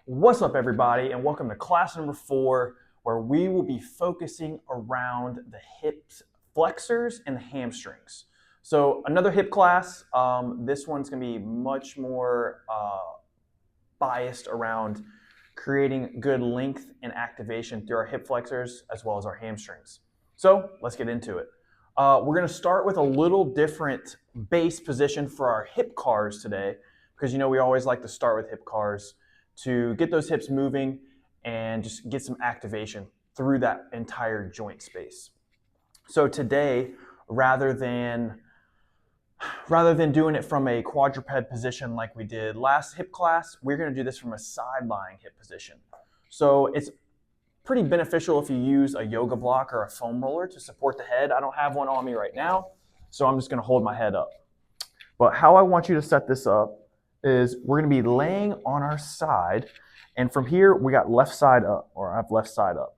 What's up, everybody, and welcome to class number 4, where we will be focusing around the hips, flexors, and the hamstrings. So another hip class. This one's going to be much more biased around creating good length and activation through our hip flexors as well as our hamstrings. So let's get into it. We're going to start with a little different base position for our hip cars today, because we always like to start with hip cars to get those hips moving and just get some activation through that entire joint space. So today, rather than doing it from a quadruped position like we did last hip class, we're going to do this from a side-lying hip position. So it's pretty beneficial if you use a yoga block or a foam roller to support the head. I don't have one on me right now, so I'm just going to hold my head up. But how I want you to set this up is we're going to be laying on our side, and from here we got left side up, or I have left side up.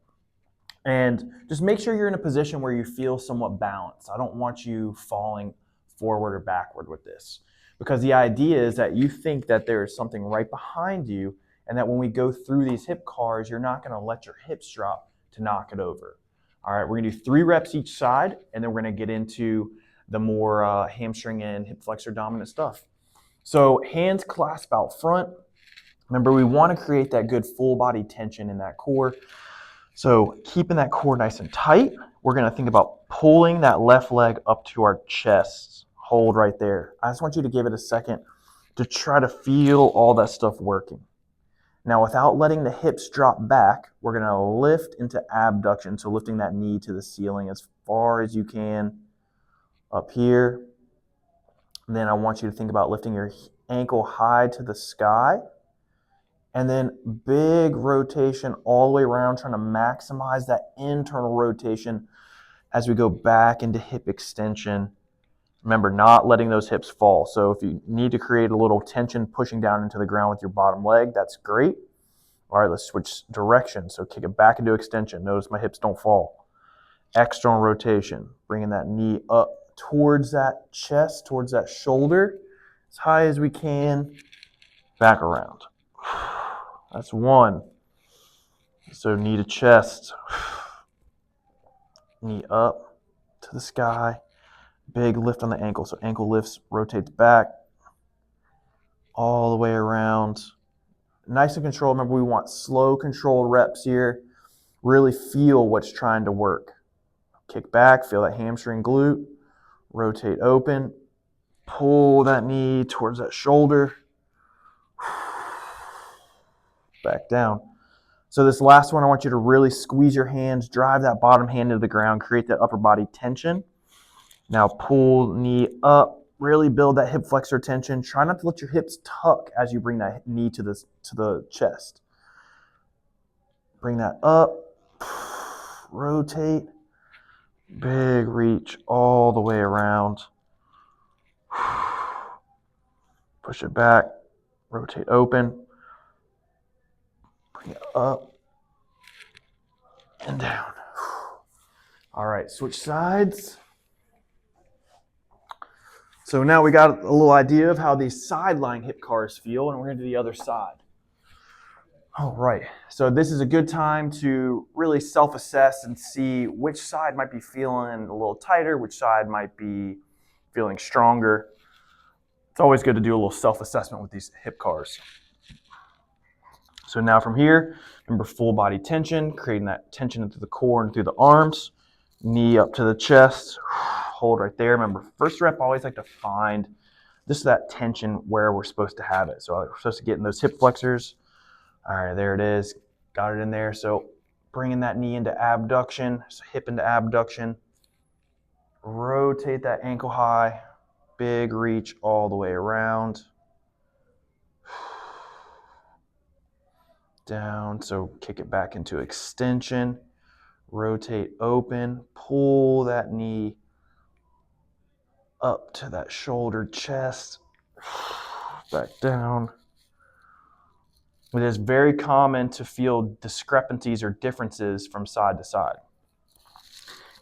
And just make sure you're in a position where you feel somewhat balanced. I don't want you falling forward or backward with this, because the idea is that you think that there is something right behind you, and that when we go through these hip cars, you're not going to let your hips drop to knock it over. All right, we're going to do 3 reps each side, and then we're going to get into the more hamstring and hip flexor dominant stuff. So hands clasp out front. Remember, we want to create that good full body tension in that core. So keeping that core nice and tight, we're going to think about pulling that left leg up to our chest. Hold right there. I just want you to give it a second to try to feel all that stuff working. Now, without letting the hips drop back, we're going to lift into abduction. So lifting that knee to the ceiling as far as you can up here. And then I want you to think about lifting your ankle high to the sky. And then big rotation all the way around, trying to maximize that internal rotation as we go back into hip extension. Remember, not letting those hips fall. So if you need to create a little tension pushing down into the ground with your bottom leg, that's great. All right, let's switch direction. So kick it back into extension. Notice my hips don't fall. External rotation, bringing that knee up towards that chest, towards that shoulder, as high as we can, back around. That's 1. So knee to chest, knee up to the sky, big lift on the ankle. So ankle lifts, rotates back, all the way around. Nice and controlled. Remember, we want slow, controlled reps here. Really feel what's trying to work. Kick back, feel that hamstring glute. Rotate open, pull that knee towards that shoulder, back down. So this last one, I want you to really squeeze your hands, drive that bottom hand into the ground, create that upper body tension. Now pull knee up, really build that hip flexor tension. Try not to let your hips tuck as you bring that knee to the chest. Bring that up, rotate. Big reach all the way around. Push it back. Rotate open. Bring it up and down. All right, switch sides. So now we got a little idea of how these side-lying hip cars feel, and we're going to do the other side. All right, so this is a good time to really self-assess and see which side might be feeling a little tighter, which side might be feeling stronger. It's always good to do a little self-assessment with these hip cars. So now from here, remember full body tension, creating that tension into the core and through the arms. Knee up to the chest, hold right there. Remember, first rep, I always like to find just that tension where we're supposed to have it. So we're supposed to get in those hip flexors. All right, there it is. Got it in there. So bringing that knee into abduction, so hip into abduction. Rotate that ankle high. Big reach all the way around. Down, so kick it back into extension. Rotate open. Pull that knee up to that shoulder, chest. Back down. It is very common to feel discrepancies or differences from side to side.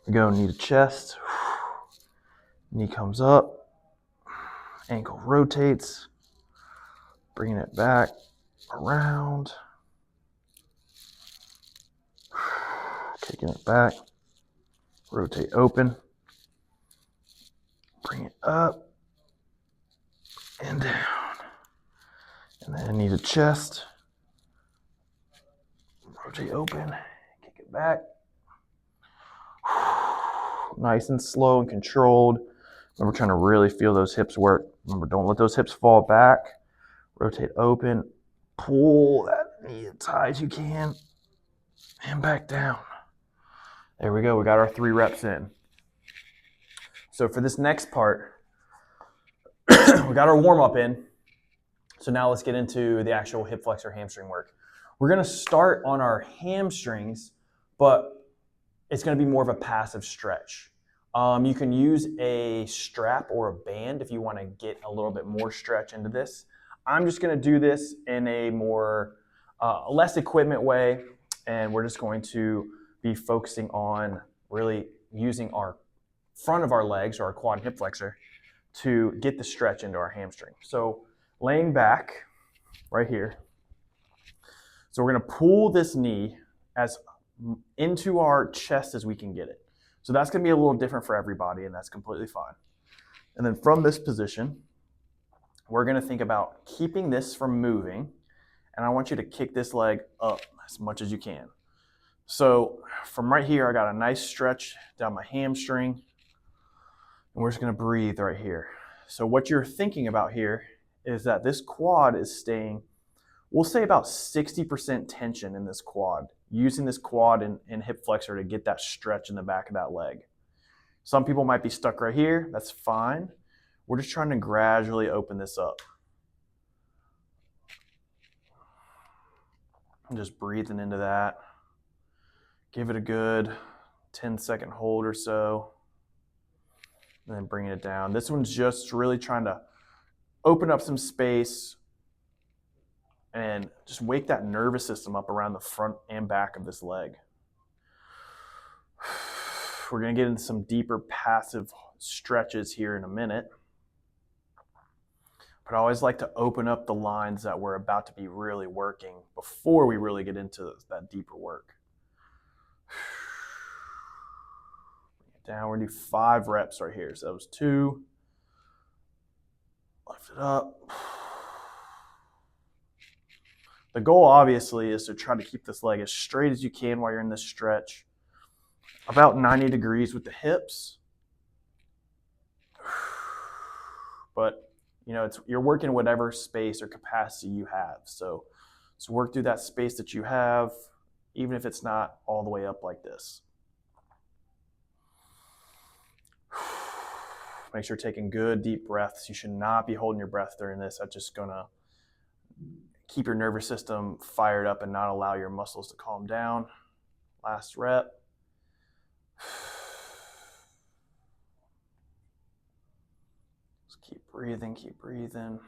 We go knee to chest. Knee comes up. Ankle rotates. Bringing it back around. Taking it back, rotate open, bring it up and down. And then knee to chest, rotate open, kick it back. Nice and slow and controlled. Remember, trying to really feel those hips work. Remember, don't let those hips fall back. Rotate open, pull that knee as high as you can, and back down. There we go. We got our 3 reps in. So for this next part, we got our warm-up in. So now let's get into the actual hip flexor hamstring work. We're going to start on our hamstrings, but it's going to be more of a passive stretch. You can use a strap or a band if you want to get a little bit more stretch into this. I'm just going to do this in a more less equipment way, and we're just going to be focusing on really using our front of our legs or our quad and hip flexor to get the stretch into our hamstring. So laying back right here. So we're going to pull this knee as into our chest as we can get it. So that's going to be a little different for everybody, and that's completely fine. And then from this position, we're going to think about keeping this from moving, and I want you to kick this leg up as much as you can. So from right here, I got a nice stretch down my hamstring, and we're just going to breathe right here. So what you're thinking about here is that this quad is staying, we'll say about 60% tension in this quad, using this quad and hip flexor to get that stretch in the back of that leg. Some people might be stuck right here. That's fine. We're just trying to gradually open this up. I'm just breathing into that. Give it a good 10-second hold or so, and then bringing it down. This one's just really trying to open up some space and just wake that nervous system up around the front and back of this leg. We're going to get into some deeper passive stretches here in a minute. But I always like to open up the lines that we're about to be really working before we really get into that deeper work. Bring it down. We're going to do 5 reps right here. So that was 2. Lift it up. The goal, obviously, is to try to keep this leg as straight as you can while you're in this stretch. About 90 degrees with the hips. But you know, you're working whatever space or capacity you have. So work through that space that you have, even if it's not all the way up like this. Make sure you're taking good deep breaths. You should not be holding your breath during this. That's just gonna keep your nervous system fired up and not allow your muscles to calm down. Last rep. Keep breathing, keep breathing.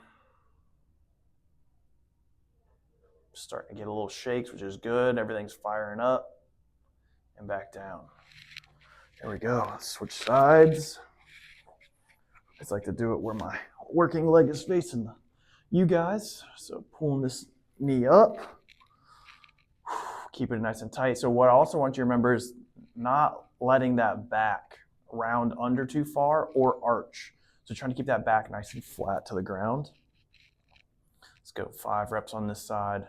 Starting to get a little shakes, which is good. Everything's firing up. And back down. There we go. Let's switch sides. I just like to do it where my working leg is facing you guys. So pulling this knee up. Keep it nice and tight. So what I also want you to remember is not letting that back round under too far or arch. So trying to keep that back nice and flat to the ground. Let's go 5 reps on this side.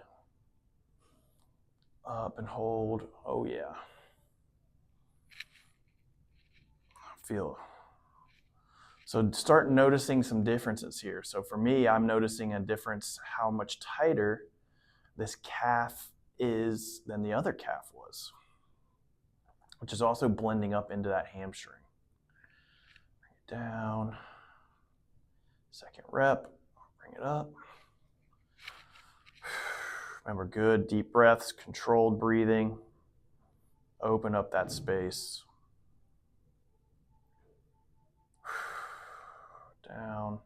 Up and hold. Oh yeah. Feel. So start noticing some differences here. So for me, I'm noticing a difference how much tighter this calf is than the other calf was, which is also blending up into that hamstring. Bring it down. Second rep, bring it up. Remember, good deep breaths, controlled breathing. Open up that space. Down.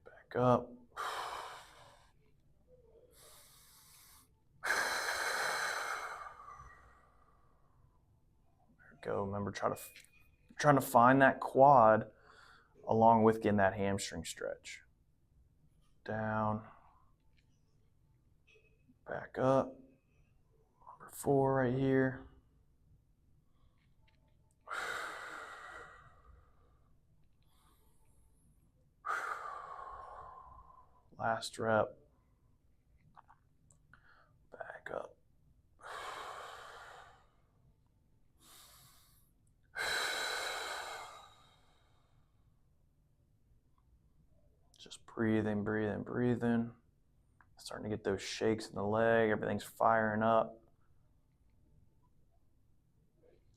Back up. There we go. Remember, trying to find that quad along with getting that hamstring stretch. Down, back up, 4 right here. Last rep. Back up. Just breathing, breathing, breathing. Starting to get those shakes in the leg. Everything's firing up.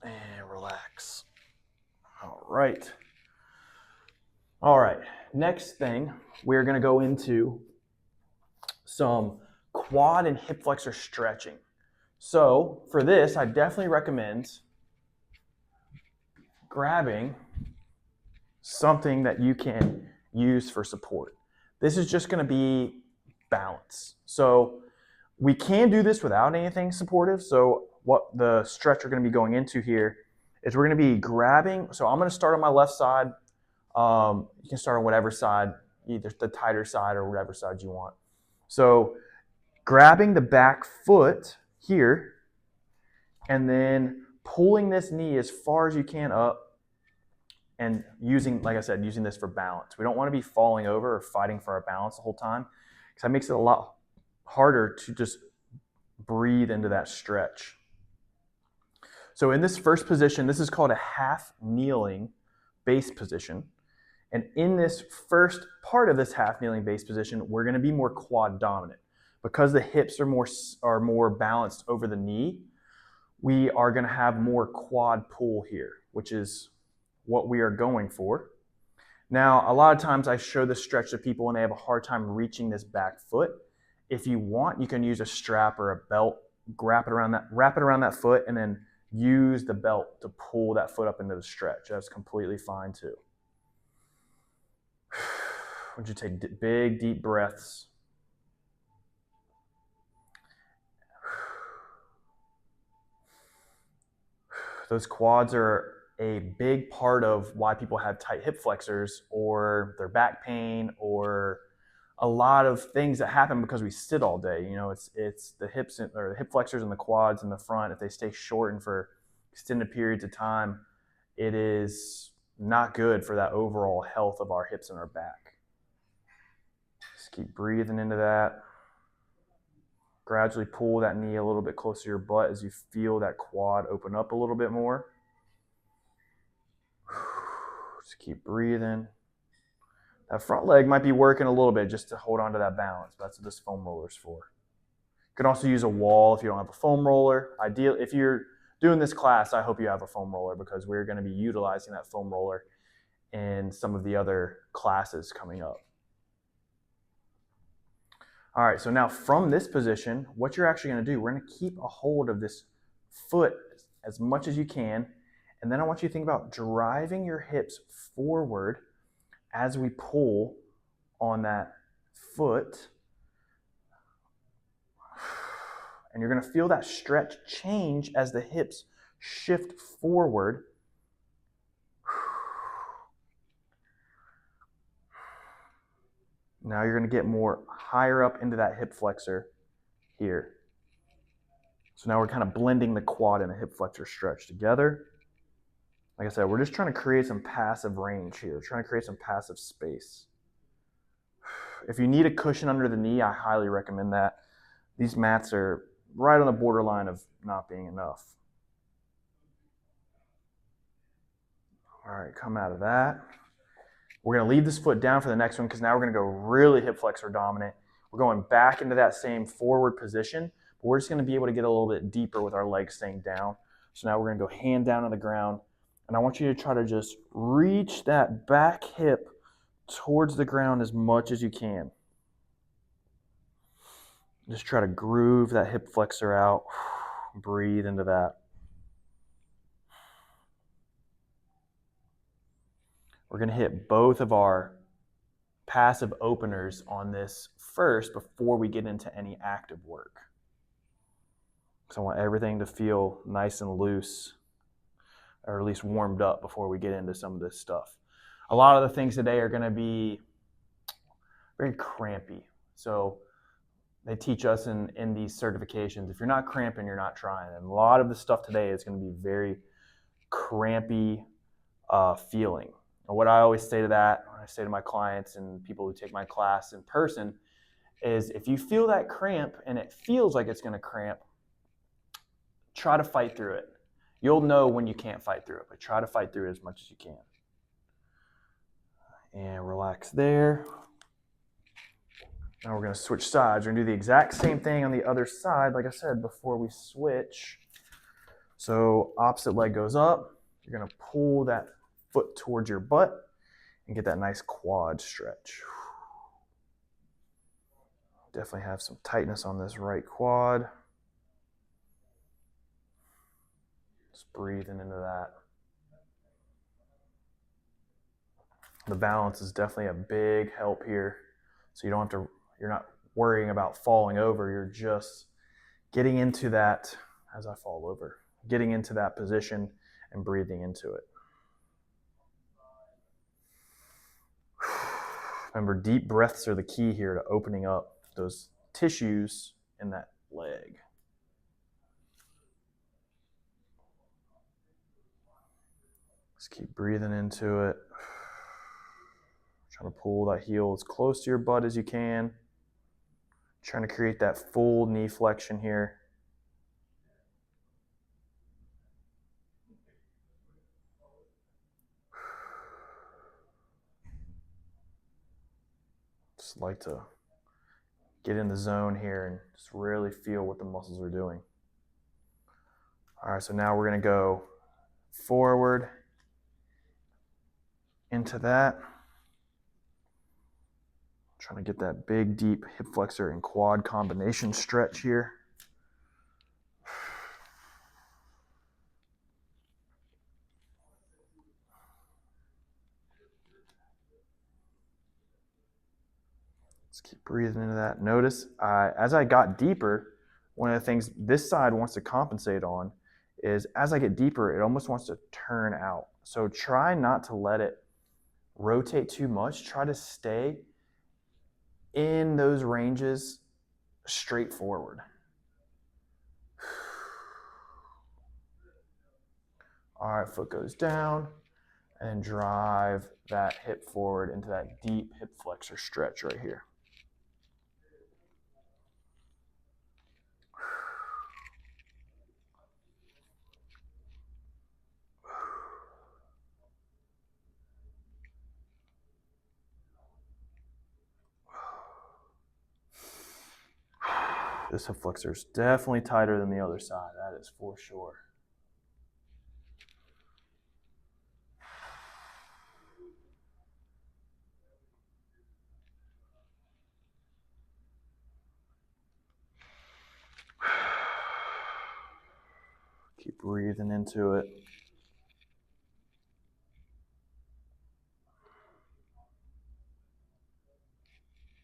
And relax. All right. All right. Next thing, we're going to go into some quad and hip flexor stretching. So for this, I definitely recommend grabbing something that you can use for support. This is just going to be balance. So we can do this without anything supportive. So what the stretch we're going to be going into here is we're going to be grabbing. So I'm going to start on my left side. You can start on whatever side, either the tighter side or whatever side you want. So grabbing the back foot here and then pulling this knee as far as you can up and using, like I said, using this for balance. We don't want to be falling over or fighting for our balance the whole time because that makes it a lot harder to just breathe into that stretch. So in this first position, this is called a half kneeling base position. And in this first part of this half kneeling base position, we're going to be more quad dominant. Because the hips are more balanced over the knee, we are going to have more quad pull here, which is what we are going for. Now, a lot of times I show this stretch to people and they have a hard time reaching this back foot. If you want, you can use a strap or a belt, wrap it around that foot, and then use the belt to pull that foot up into the stretch. That's completely fine too. Would you take big, deep breaths? Those quads are a big part of why people have tight hip flexors or their back pain or a lot of things that happen because we sit all day. You know, it's the hips or the hip flexors and the quads in the front. If they stay shortened for extended periods of time, it is not good for that overall health of our hips and our back. Just keep breathing into that. Gradually pull that knee a little bit closer to your butt as you feel that quad open up a little bit more. Just keep breathing. That front leg might be working a little bit just to hold on to that balance. That's what this foam roller is for. You can also use a wall if you don't have a foam roller. If you're doing this class, I hope you have a foam roller because we're going to be utilizing that foam roller in some of the other classes coming up. All right, so now from this position, what you're actually going to do, we're going to keep a hold of this foot as much as you can, and then I want you to think about driving your hips forward as we pull on that foot. And you're going to feel that stretch change as the hips shift forward. Now you're going to get more higher up into that hip flexor here. So now we're kind of blending the quad and the hip flexor stretch together. Like I said, we're just trying to create some passive range here. We're trying to create some passive space. If you need a cushion under the knee, I highly recommend that. These mats are right on the borderline of not being enough. All right, come out of that. We're going to leave this foot down for the next one because now we're going to go really hip flexor dominant. We're going back into that same forward position, but we're just going to be able to get a little bit deeper with our legs staying down. So now we're going to go hand down on the ground, and I want you to try to just reach that back hip towards the ground as much as you can. Just try to groove that hip flexor out. Breathe into that. We're going to hit both of our passive openers on this first before we get into any active work. So I want everything to feel nice and loose, or at least warmed up before we get into some of this stuff. A lot of the things today are going to be very crampy. So they teach us in these certifications, if you're not cramping, you're not trying. And a lot of the stuff today is going to be very crampy feeling. And what I always say to that, when I say to my clients and people who take my class in person, is if you feel that cramp and it feels like it's going to cramp, try to fight through it. You'll know when you can't fight through it, but try to fight through it as much as you can. And relax there. Now we're going to switch sides. We're going to do the exact same thing on the other side, like I said, before we switch. So opposite leg goes up. You're going to pull that foot towards your butt and get that nice quad stretch. Definitely have some tightness on this right quad. Just breathing into that. The balance is definitely a big help here. So you don't have to, you're not worrying about falling over. You're just getting into that, as I fall over, getting into that position and breathing into it. Remember, deep breaths are the key here to opening up those tissues in that leg. Just keep breathing into it. Trying to pull that heel as close to your butt as you can. Trying to create that full knee flexion here. Just like to get in the zone here and just really feel what the muscles are doing. All right, so now we're going to go forward into that. Trying to get that big, deep hip flexor and quad combination stretch here. Just keep breathing into that. Notice as I got deeper, one of the things this side wants to compensate on is as I get deeper, it almost wants to turn out. So try not to let it rotate too much. Try to stay in those ranges straight forward. All right, foot goes down and drive that hip forward into that deep hip flexor stretch right here. This hip flexor is definitely tighter than the other side. That is for sure. Keep breathing into it.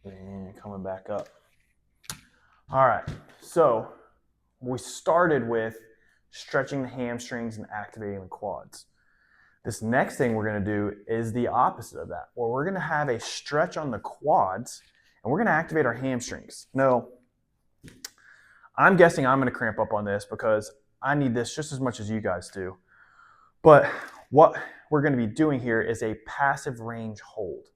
And coming back up. All right, so we started with stretching the hamstrings and activating the quads. This next thing we're going to do is the opposite of that, where we're going to have a stretch on the quads and we're going to activate our hamstrings. Now, I'm guessing I'm going to cramp up on this because I need this just as much as you guys do. But what we're going to be doing here is a passive range hold.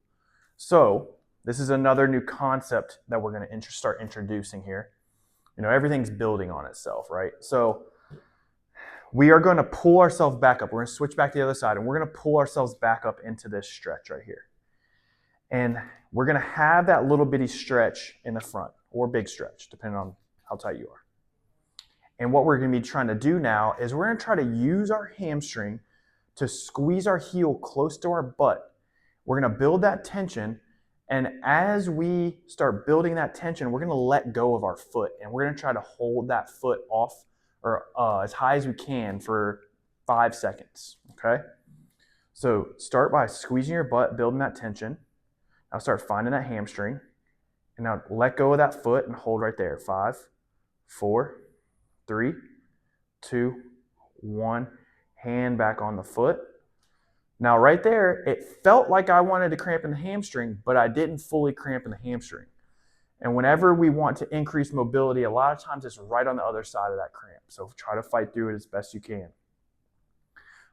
So this is another new concept that we're going to start introducing here. You know, everything's building on itself, right? So we are going to pull ourselves back up. We're going to switch back to the other side, and we're going to pull ourselves back up into this stretch right here. And we're going to have that little bitty stretch in the front, or big stretch, depending on how tight you are. And what we're going to be trying to do now is we're going to try to use our hamstring to squeeze our heel close to our butt. We're going to build that tension. And as we start building that tension, we're going to let go of our foot. And we're going to try to hold that foot off or as high as we can for 5 seconds. Okay? So start by squeezing your butt, building that tension. Now start finding that hamstring. And now let go of that foot and hold right there. 5, 4, 3, 2, 1. Hand back on the foot. Now right there, it felt like I wanted to cramp in the hamstring, but I didn't fully cramp in the hamstring. And whenever we want to increase mobility, a lot of times it's right on the other side of that cramp. So try to fight through it as best you can.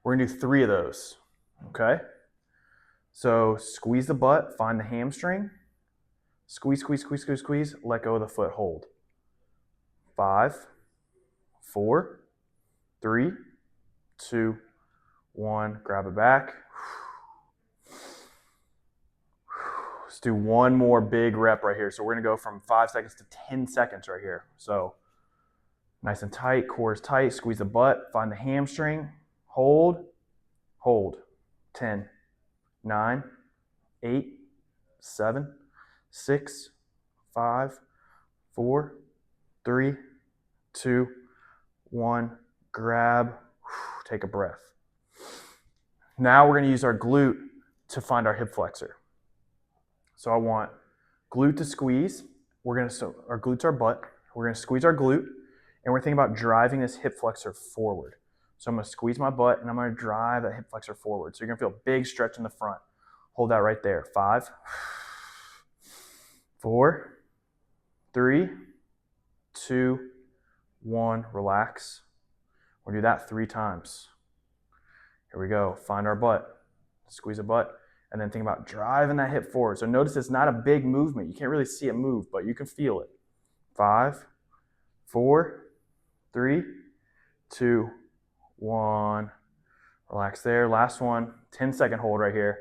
We're gonna do 3 of those, okay? So squeeze the butt, find the hamstring, squeeze, squeeze, squeeze, squeeze, squeeze, let go of the foot, hold. 5, 4, 3, 2, 1, grab it back. Let's do one more big rep right here. So we're gonna go from 5 seconds to 10 seconds right here. So nice and tight, core is tight, squeeze the butt, find the hamstring, hold, hold. 10, 9, 8, 7, 6, 5, 4, 3, 2, 1, grab, take a breath. Now we're gonna use our glute to find our hip flexor. So I want glute to squeeze. Our glute's our butt. We're gonna squeeze our glute, and we're thinking about driving this hip flexor forward. So I'm gonna squeeze my butt, and I'm gonna drive that hip flexor forward. So you're gonna feel a big stretch in the front. Hold that right there. 5, 4, 3, 2, 1, relax. We'll do that 3 times. Here we go. Find our butt, squeeze the butt, and then think about driving that hip forward. So notice it's not a big movement. You can't really see it move, but you can feel it. 5, 4, 3, 2, 1. Relax there. Last one. 10-second hold right here.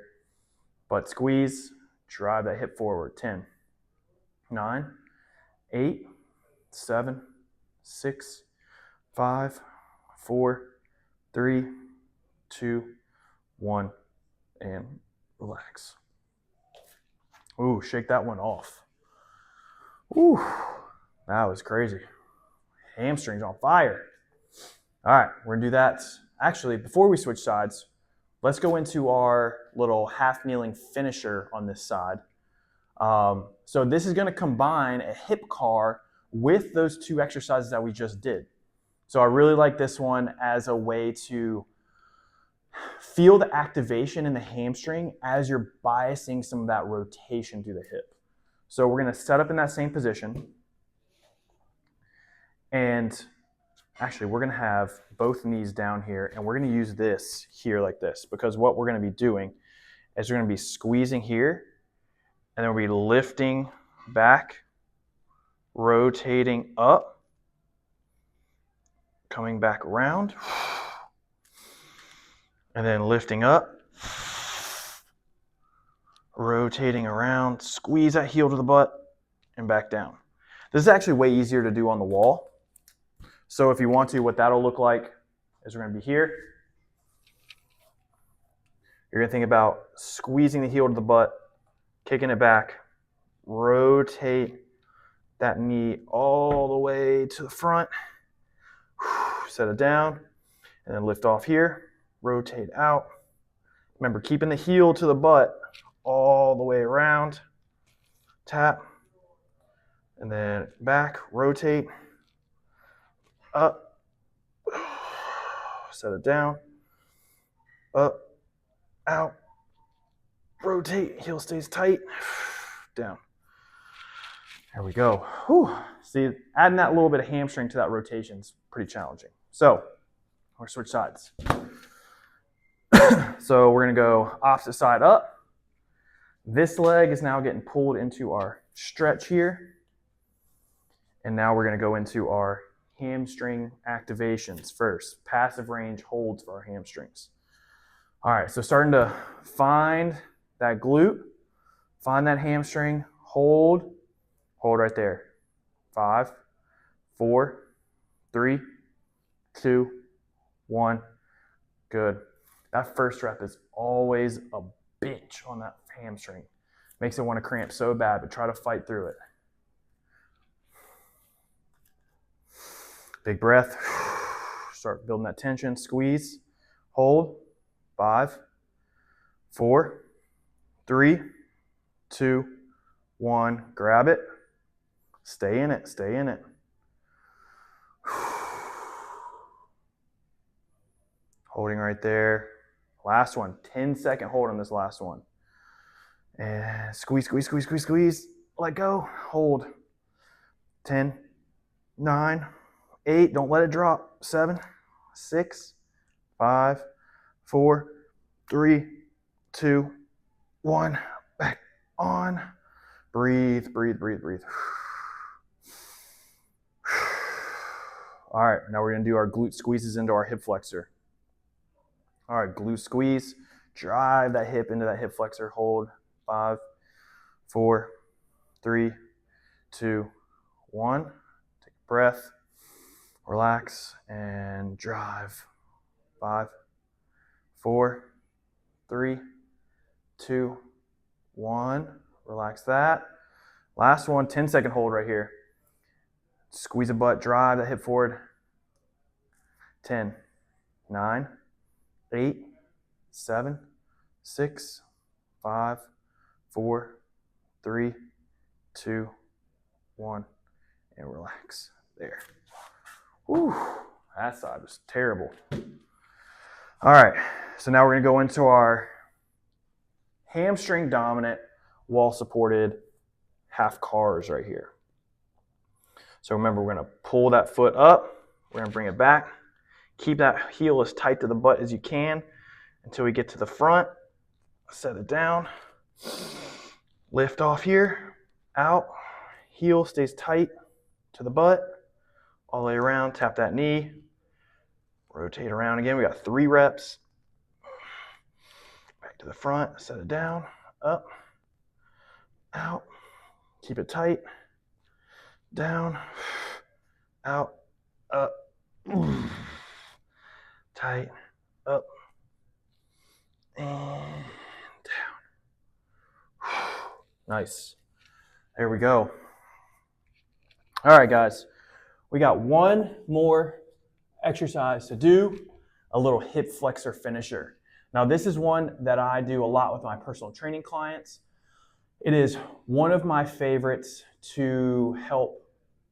Butt squeeze. Drive that hip forward. 10, 9, 8, 7, 6, 5, 4, 3, 2, 1, and relax. Ooh, shake that one off. Ooh, that was crazy. Hamstrings on fire. All right, we're gonna do that. Actually, before we switch sides, let's go into our little half kneeling finisher on this side. So this is gonna combine a hip car with those 2 exercises that we just did. So I really like this one as a way to feel the activation in the hamstring as you're biasing some of that rotation through the hip. So we're gonna set up in that same position. And actually, we're gonna have both knees down here, and we're gonna use this here like this, because what we're gonna be doing is we're gonna be squeezing here, and then we'll be lifting back, rotating up, coming back around, and then lifting up, rotating around, squeeze that heel to the butt, and back down. This is actually way easier to do on the wall. So if you want to, what that'll look like is we're going to be here. You're going to think about squeezing the heel to the butt, kicking it back, rotate that knee all the way to the front, set it down, and then lift off here, rotate out. Remember, keeping the heel to the butt all the way around, tap, and then back, rotate, up, set it down, up, out, rotate, heel stays tight, down. There we go. Whew. See, adding that little bit of hamstring to that rotation is pretty challenging. So, we're going to switch sides. So we're going to go opposite side up. This leg is now getting pulled into our stretch here. And now we're going to go into our hamstring activations first. Passive range holds for our hamstrings. All right, so starting to find that glute, find that hamstring, hold right there. 5, 4, 3, 2, 1. Good. That first rep is always a bitch on that hamstring. Makes it want to cramp so bad, but try to fight through it. Big breath. Start building that tension. Squeeze. Hold. 5, 4, 3, 2, 1. Grab it. Stay in it. Stay in it. Holding right there. Last one. 10-second hold on this last one. And squeeze, squeeze, squeeze, squeeze, squeeze. Let go. Hold. 10, 9, 8, don't let it drop. 7, 6, 5, 4, 3, 2, 1. Back on. Breathe, breathe, breathe, breathe. All right, now we're gonna do our glute squeezes into our hip flexor. All right, glute squeeze. Drive that hip into that hip flexor. Hold. 5, 4, 3, 2, 1. Take a breath. Relax and drive. 5, 4, 3, 2, 1. Relax that. Last one, 10-second hold right here. Squeeze a butt, drive that hip forward. 10, 9, 8, 7, 6, 5, 4, 3, 2, 1. And relax. There. Whew, that side was terrible. All right, so now we're gonna go into our hamstring dominant wall supported half cars right here. So remember, we're gonna pull that foot up, we're gonna bring it back, keep that heel as tight to the butt as you can until we get to the front. Set it down, lift off here, out, heel stays tight to the butt, all the way around, tap that knee, rotate around again. We got 3 reps. Back to the front, set it down, up, out, keep it tight, down, out, up, tight, up, and down. Nice. There we go. All right, guys. We got one more exercise to do, a little hip flexor finisher. Now, this is one that I do a lot with my personal training clients. It is one of my favorites to help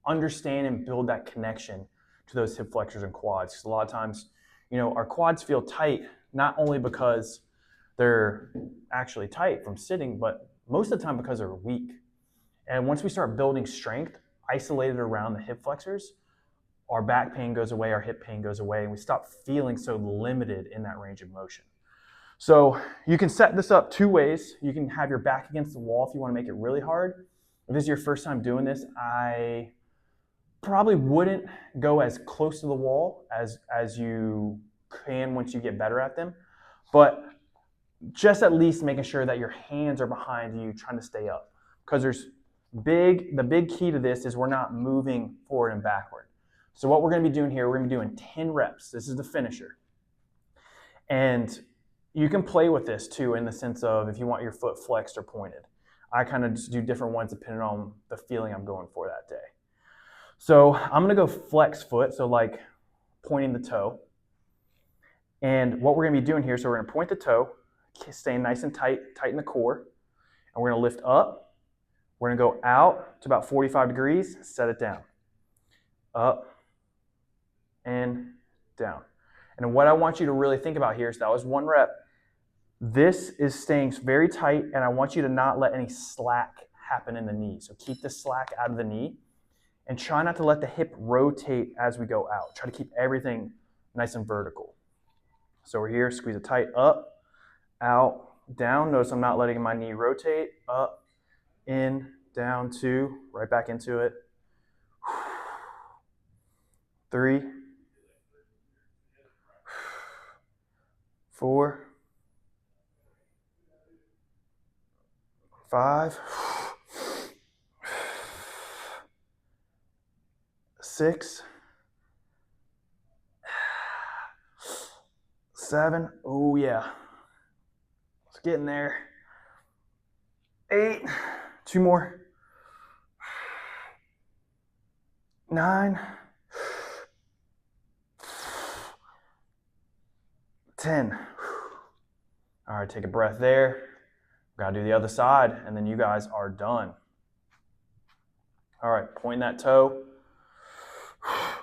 understand and build that connection to those hip flexors and quads. Because a lot of times, our quads feel tight, not only because they're actually tight from sitting, but most of the time because they're weak. And once we start building strength isolated around the hip flexors, our back pain goes away, our hip pain goes away, and we stop feeling so limited in that range of motion. So you can set this up 2 ways. You can have your back against the wall if you want to make it really hard. If this is your first time doing this, I probably wouldn't go as close to the wall as you can once you get better at them. But just at least making sure that your hands are behind you trying to stay up. Because the big key to this is we're not moving forward and backward. So what we're going to be doing here, we're going to be doing 10 reps. This is the finisher. And you can play with this too in the sense of if you want your foot flexed or pointed. I kind of just do different ones depending on the feeling I'm going for that day. So I'm going to go flex foot, so like pointing the toe. And what we're going to be doing here, so we're going to point the toe, staying nice and tight in the core. And we're going to lift up. We're going to go out to about 45 degrees, set it down. Up and down. And what I want you to really think about here is that was 1 rep. This is staying very tight, and I want you to not let any slack happen in the knee. So keep the slack out of the knee and try not to let the hip rotate as we go out. Try to keep everything nice and vertical. So we're here, squeeze it tight, up, out, down. Notice I'm not letting my knee rotate, up, in, down, 2, right back into it. 3, 4, 5, 6, 7. Oh yeah, it's getting there. 8, 2 more. 9, 10. All right, take a breath there. Gotta do the other side, and then you guys are done. All right, point that toe.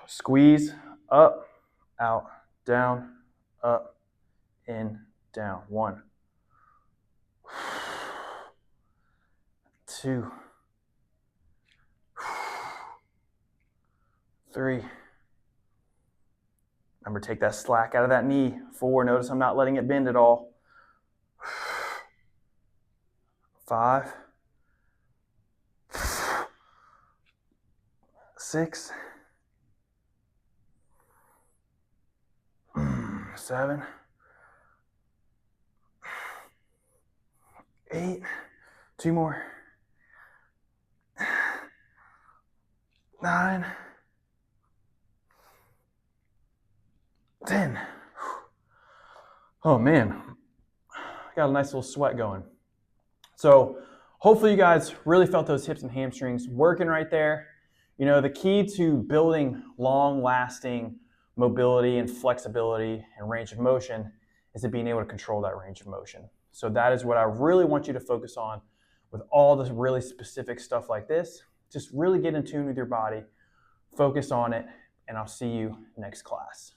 Squeeze, up, out, down, up, in, down. 1, 2, 3. Remember, take that slack out of that knee. 4. Notice I'm not letting it bend at all. 5. 6. 7. 8. 2 more. 9. 10. Oh man, got a nice little sweat going. So hopefully you guys really felt those hips and hamstrings working right there. You know, the key to building long-lasting mobility and flexibility and range of motion is to being able to control that range of motion. So that is what I really want you to focus on with all this really specific stuff like this. Just really get in tune with your body, focus on it, and I'll see you next class.